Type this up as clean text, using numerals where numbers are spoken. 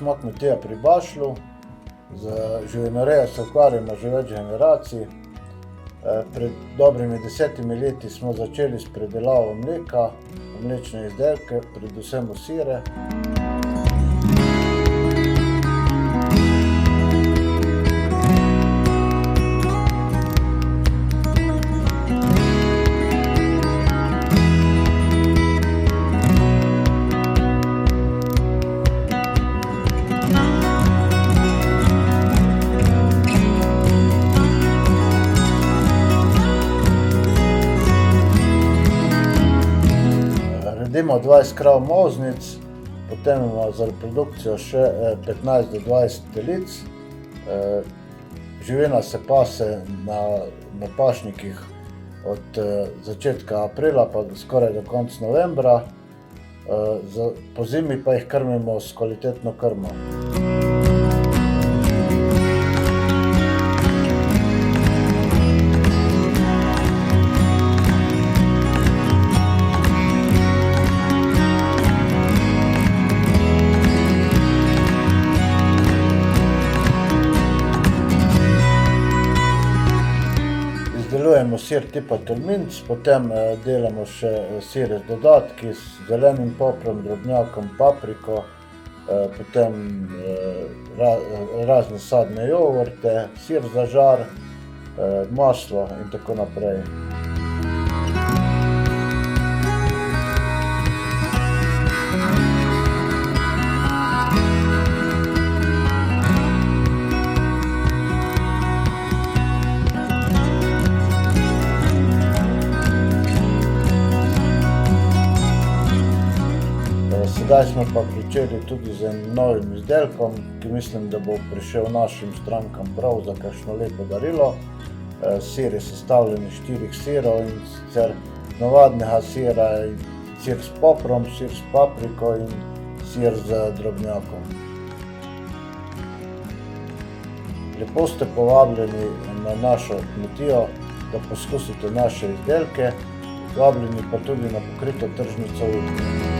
smo kmetija pri Bašlu. Z živinorejo se ukvarjamo že več generacij. Pred dobrimi 10 leti smo začeli s predelavo mleka, mlečne izdelke, predvsem sire. Redimo 20 krav molznic, potem imamo za reprodukcijo še 15 do 20 telic. Živina se pase na pašnikih od začetka aprila pa skoraj do konca novembra. Pozimi pa jih krmimo s kvalitetno krmo. Izdelujemo sir tipa tolminc, potem delamo še sire z dodatki, z zelenim poprom, drobnjakom, papriko, potem razne sadne jogurte, sir za žar, maslo in tako naprej. Sedaj smo pa pričeli tudi z enim novim izdelkom, ki mislim, da bo prišel našim strankam prav za kakšno lepo darilo. Sir je sestavljen iz 4 sirov, in sicer navadnega sira, sir s poprom, sir s papriko in sir z drobnjakom. Lepo ste povabljeni na našo kmetijo, da poskusite naše izdelke, vabljeni pa tudi na pokrito tržnico v Idriji.